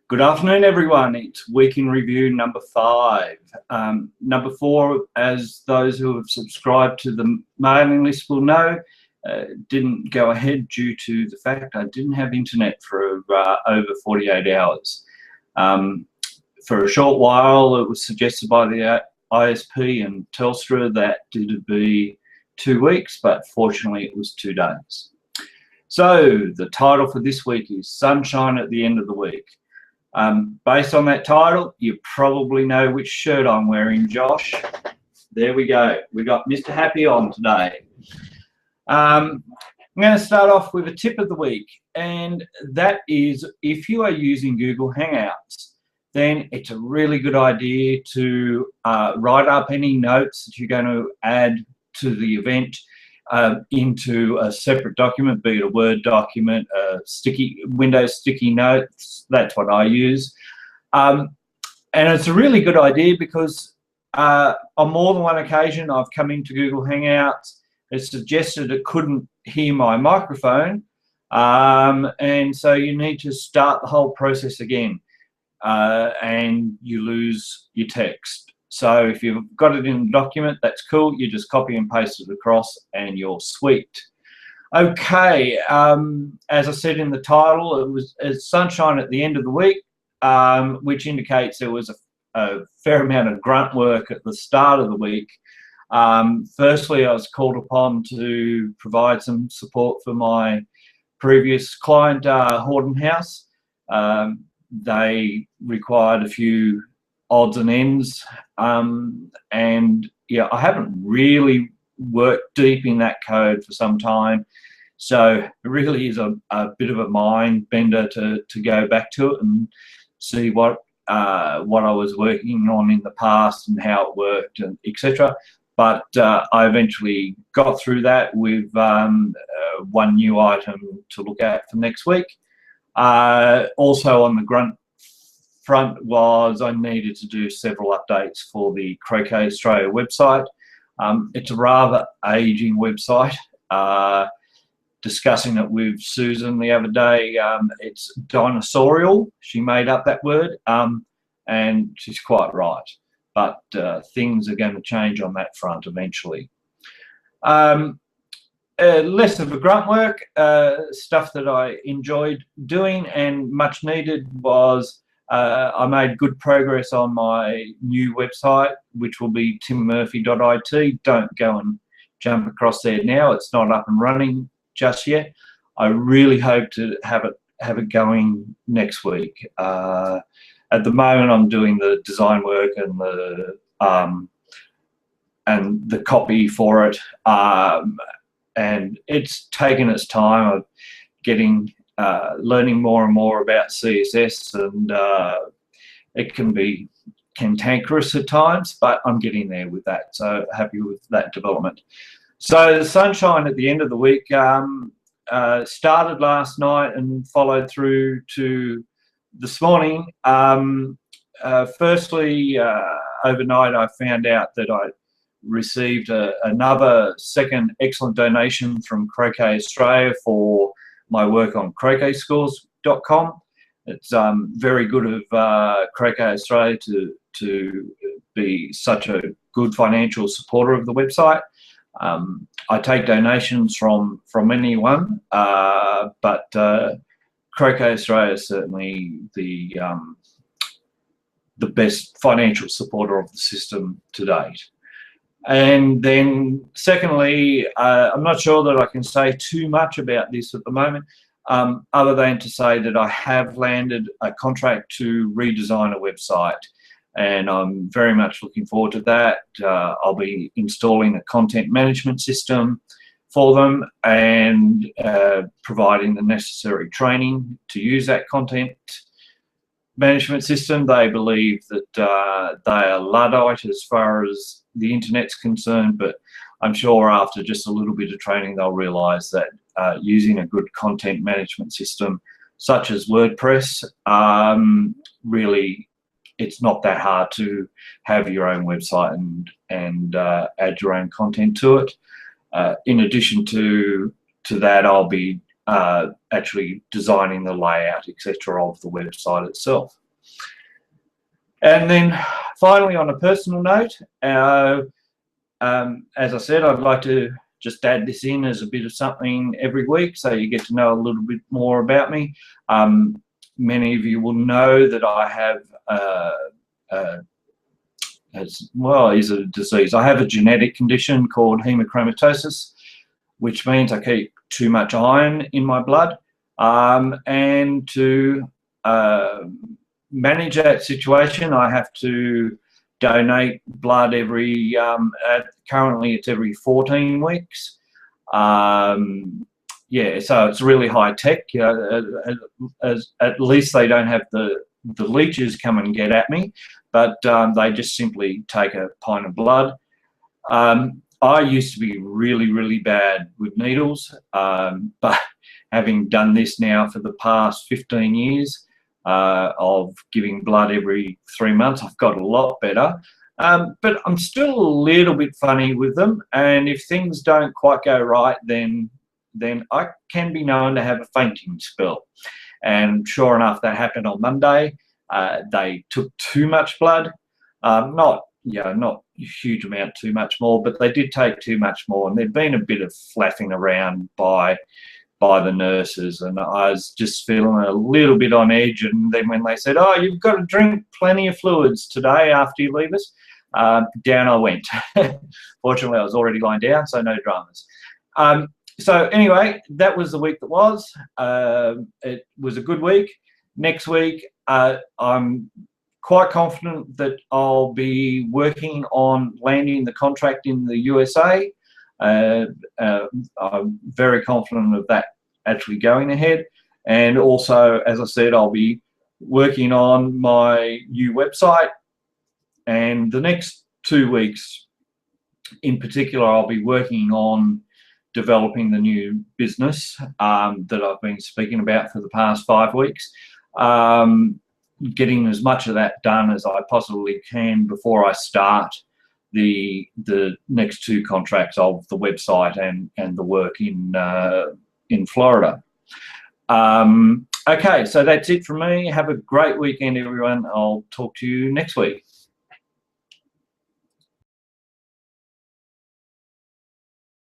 Good afternoon, everyone. It's Week in Review number 5. Number 4, as those who have subscribed to the mailing list will know, didn't go ahead due to the fact I didn't have internet for over 48 hours. For a short while, it was suggested by the ISP and Telstra that it'd be 2 weeks, but fortunately it was 2 days. So the title for this week is Sunshine at the End of the Week. Based on that title, you probably know which shirt I'm wearing, Josh. There we go. We got Mr. Happy on today. I'm going to start off with a tip of the week, and that is if you are using Google Hangouts, then it's a really good idea to write up any notes that you're going to add to the event into a separate document, be it a Word document, a Windows sticky notes. That's what I use. And it's a really good idea because on more than one occasion I've come into Google Hangouts, it suggested it couldn't hear my microphone, and so you need to start the whole process again, and you lose your text. So if you've got it in a document, that's cool. You just copy and paste it across and you're sweet. Okay, as I said in the title, it's sunshine at the end of the week, which indicates there was a fair amount of grunt work at the start of the week. Firstly, I was called upon to provide some support for my previous client, Horton House. They required a few odds and ends, and yeah, I haven't really worked deep in that code for some time, so it really is a bit of a mind bender to go back to it and see what I was working on in the past and how it worked and etc. But I eventually got through that with one new item to look at for next week. Also on the grunt front was I needed to do several updates for the Croquet Australia website. It's a rather aging website. Discussing it with Susan the other day, it's dinosaurial. She made up that word, and she's quite right. But things are going to change on that front eventually. Less of a grunt work, stuff that I enjoyed doing and much needed was I made good progress on my new website, which will be timmurphy.it. Don't go and jump across there now. It's not up and running just yet. I really hope to have it going next week. At the moment, I'm doing the design work and the copy for it, and it's taken its time of getting learning more and more about CSS, and it can be cantankerous at times, but I'm getting there with that, so happy with that development. So the sunshine at the end of the week started last night and followed through to this morning. Firstly, overnight I found out that I received another second excellent donation from Croquet Australia for my work on croquetscores.com. It's very good of Croquet Australia to be such a good financial supporter of the website. I take donations from anyone, but Croquet Australia is certainly the best financial supporter of the system to date. And then secondly, I'm not sure that I can say too much about this at the moment, other than to say that I have landed a contract to redesign a website, and I'm very much looking forward to that. I'll be installing a content management system for them and providing the necessary training to use that content management system. They believe that they are Luddite as far as the internet's concerned, but I'm sure after just a little bit of training they'll realise that using a good content management system such as WordPress, really it's not that hard to have your own website and add your own content to it. In addition to that, I'll be actually designing the layout, etc., of the website itself. And then finally, on a personal note, as I said, I'd like to just add this in as a bit of something every week, so you get to know a little bit more about me. Many of you will know that I have, as well, is a disease. I have a genetic condition called hemochromatosis, which means I keep too much iron in my blood, and to manage that situation, I have to donate blood every, currently it's every 14 weeks. Yeah, so it's really high tech. You know, at least they don't have the leeches come and get at me, but they just simply take a pint of blood. I used to be really, really bad with needles, but having done this now for the past 15 years of giving blood every 3 months, I've got a lot better. But I'm still a little bit funny with them, and if things don't quite go right, then I can be known to have a fainting spell. And sure enough, that happened on Monday. They took too much blood, not a huge amount too much more, but they did take too much more, and there'd been a bit of flapping around by the nurses, and I was just feeling a little bit on edge. And then when they said, "Oh, you've got to drink plenty of fluids today after you leave us," down I went. Fortunately, I was already lying down, so no dramas. So anyway, that was the week that was. It was a good week. Next week, I'm quite confident that I'll be working on landing the contract in the USA. I'm very confident of that actually going ahead. And also, as I said, I'll be working on my new website. And the next 2 weeks in particular, I'll be working on developing the new business that I've been speaking about for the past 5 weeks. Getting as much of that done as I possibly can before I start the next 2 contracts of the website and the work in Florida. Okay, so that's it from me. Have a great weekend, everyone. I'll talk to you next week.